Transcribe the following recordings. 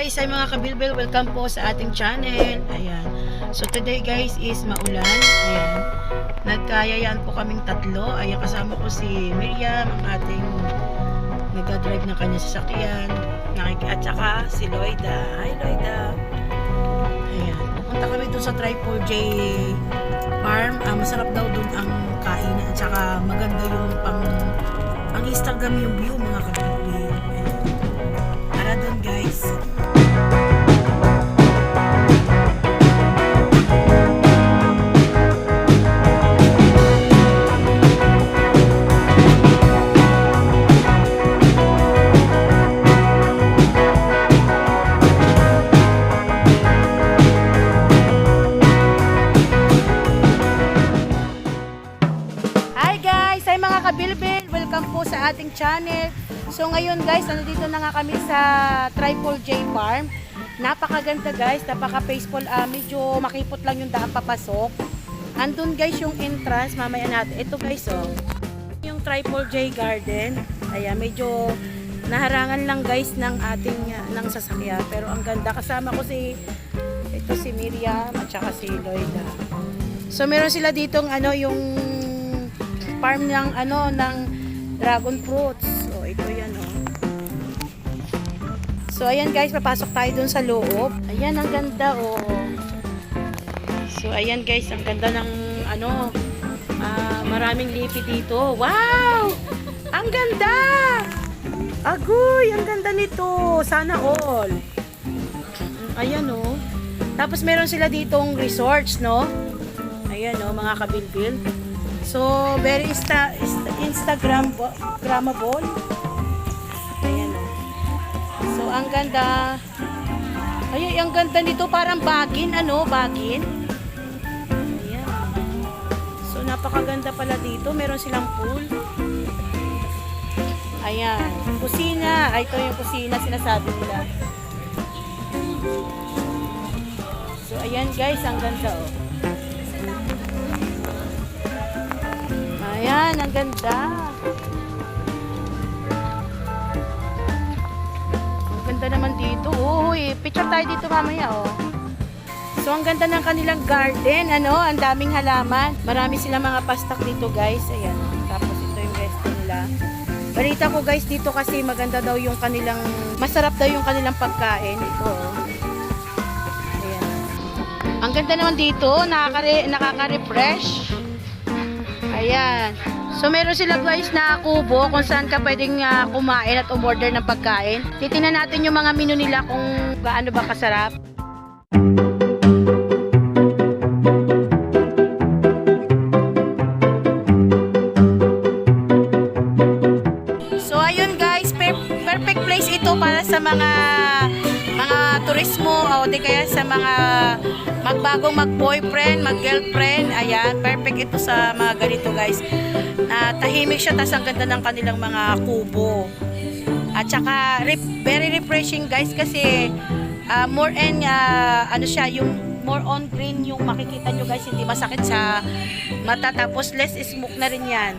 guys, ay mga kabilbil, welcome po sa ating channel. Ayan. So today guys is maulan. Ayan. Nagkayayaan po kaming tatlo. Ayan, kasama ko si Miriam, ang ating nagdadrive ng kanya sasakyan. At saka si Loida. Hi Loida. Ayan. Pupunta kami dun sa Triple J Farm. Masarap daw dun ang kainan. At saka maganda yung pang Instagram yung view mga kabilbil. Ayan. Tara dun guys. Kabilbil, welcome po sa ating channel. So ngayon guys, nandito na nga kami sa Triple J Farm. Napakaganda guys, napaka-peaceful. Medyo makipot lang yung daan papasok. Andun guys yung entrance, mamaya natin. Ito guys oh, yung Triple J Garden. Ayan, medyo naharangan lang guys ng ating ng sasakyan. Pero ang ganda, kasama ko si Miriam at saka si Loida. So meron sila ditong yung farm ng ng dragon fruits. So ito yan oh. So ayan guys, papasok tayo dun sa loob. Ayan, ang ganda oh. So ayan guys, ang ganda ng maraming lipi dito. Wow! Ang ganda! Agoy, ang ganda nito. Sana all. Ayan oh. Tapos meron sila ditong resorts, no? Ayan oh, mga kabilbil. So, very Instagramable. Ayan o. So, ang ganda. Ay, ang ganda nito. Parang bagin, bagin. Ayan. So, napakaganda pala dito. Meron silang pool. Ayan. Kusina. Ay, ito yung kusina sinasabi nila. So, ayan guys. Ang ganda o. Ayan, ang ganda. Ang ganda naman dito. Uy, picture tayo dito mamaya, oh. So, ang ganda ng kanilang garden, ang daming halaman. Marami silang mga pastak dito, guys. Ayan. Tapos, ito yung resto nila. Balita ko, guys, dito kasi maganda daw yung kanilang, masarap daw yung kanilang pagkain. Ito, oh. Ayan. Ang ganda naman dito, nakaka-refresh. Ayan. So, meron sila guys na kubo kung saan ka pwedeng kumain at umorder ng pagkain. Titingnan natin yung mga menu nila kung gaano ba kasarap. So, ayun guys, perfect place ito para sa mga turismo o di kaya sa mga magbagong mag-boyfriend, mag-girlfriend. Ayan, perfect ito sa mga ganito guys. Tahimik siya, tas ang ganda ng kanilang mga kubo. At saka very refreshing guys kasi more and siya, yung more on green yung makikita nyo guys, hindi masakit sa mata, tapos less smoke na rin yan.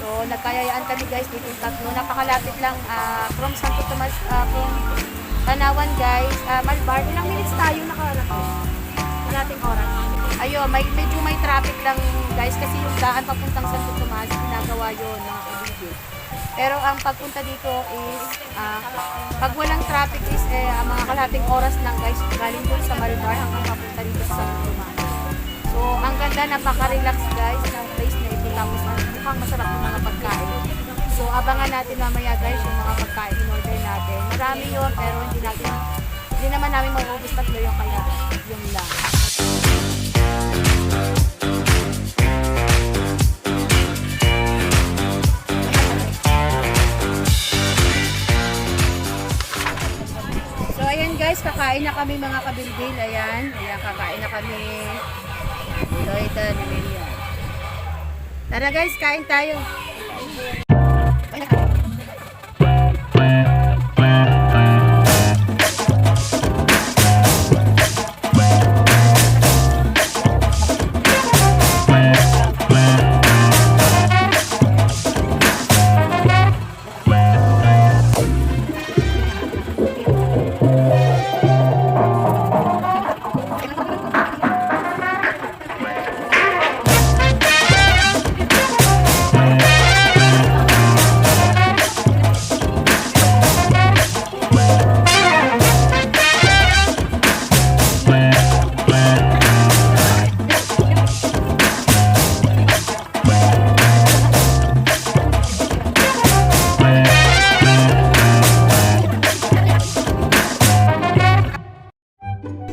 So, nagkayayaan kami guys dito yung tatlo. Napakalapit lang from Santo Tomas, from Tanawan guys. Malbar, ilang minutes tayo nakarating? Nating oras. Ayun, medyo may traffic lang guys kasi yung daan papuntang Santo Tomas, ginagawa yun mga kabibig. Pero ang pagpunta dito is, pag walang traffic is, mga kalahating oras lang guys, galing doon sa Malbar hanggang papunta dito sa Santo Tomas. So, ang ganda, napaka-relax guys ng place na ito. Tapos, mukhang masarap ng mga pagkain. So, abangan natin mamaya guys yung mga pagkain in-order natin. Marami yun, pero hindi naman namin maubos tatlo yung kaya yung lang. So, ayan guys, kakain na kami mga kabilbil. Ayan, kakain na kami. Ito, Lilia. Tara guys, kain tayo.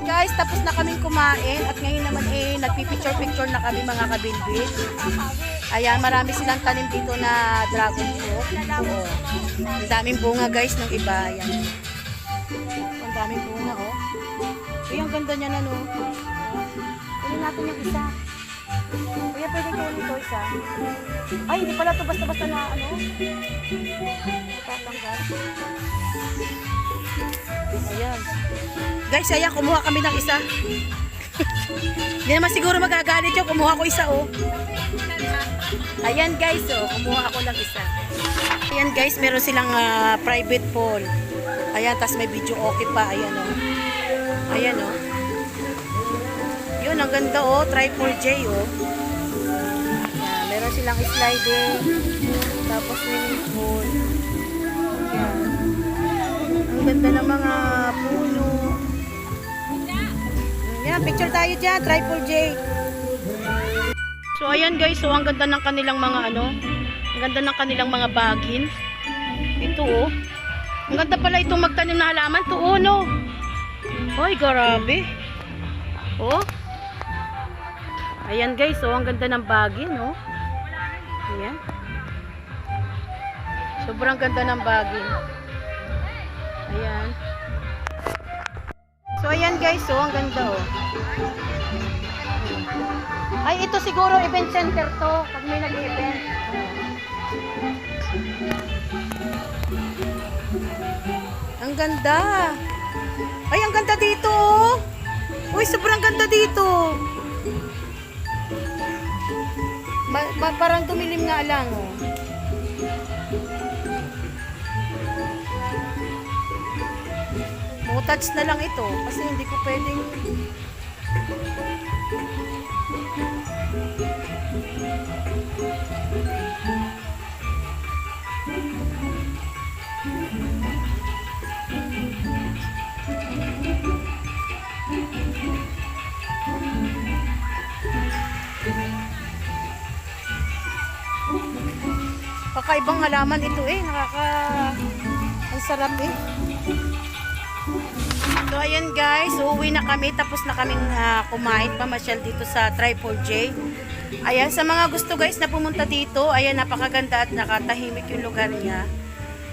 Guys, tapos na kaming kumain at ngayon naman nagpipicture-picture na kami mga kabilbil. Ayan, marami silang tanim dito na dragon fruit. Oo. Ang daming bunga guys ng iba. Ayan. Ang daming bunga oh. Uy, ang ganda niya na no. Kunin natin yung isa. Kuya, pwede kayo nito isa. Ay, hindi pala ito basta-basta na ano. Tatanggal. Ayan. Guys, ayan, kumuha kami ng isa. Hindi naman siguro magagalit yun. Kumuha ko isa, oh. Ayan, guys, oh. Kumuha ako ng isa. Ayan, guys, meron silang private pool. Ayan, tas may video okay pa. Ayan, oh. Ayan, oh. Yun, ang ganda, oh. Triple J, oh. Ayan, meron silang sliding. Tapos swimming pool. Ayan. Ang ganda ng mga puno. Yan, picture tayo dyan, Triple J. So, ayan guys, so ang ganda ng kanilang mga ano, ang ganda ng kanilang mga bagin. Ito oh. Ang ganda pala itong magtanim na halaman. Ito oh, no. Ay, grabe. Oh. Ayan guys, so ang ganda ng bagin, oh. Ayan. Sobrang ganda ng bagin. Ayan. So, ayan guys, so ang ganda oh. Ay, ito siguro event center to, pag may nag-event. Ang ganda. Ay, ang ganda dito oh. Uy, sobrang ganda dito. Parang tumilim nga lang oh. Touch na lang ito kasi hindi ko pwedeng kakaibang halaman ito eh, ang sarap eh. So, ayan guys, uuwi na kami. Tapos na kaming kumain, pamasyal dito sa Triple J. Ayan, sa mga gusto guys na pumunta dito, ayan, napakaganda at nakatahimik yung lugar niya.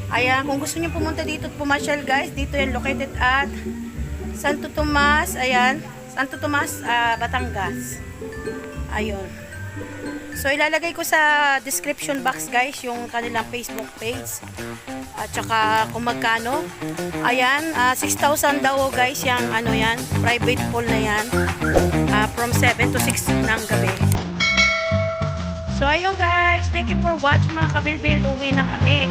Ayan, kung gusto niyo pumunta dito at pumasyal guys, dito yan located at Santo Tomas, ayan, Santo Tomas, Batangas. Ayun. So, ilalagay ko sa description box guys yung kanilang Facebook page. At saka kung magkano. Ayan, 6,000 daw guys yung ano yan, private pool na yan. From 7 to 6 ng gabi. So, ayun guys, thank you for watching mga kabilbil. Uwi na kami.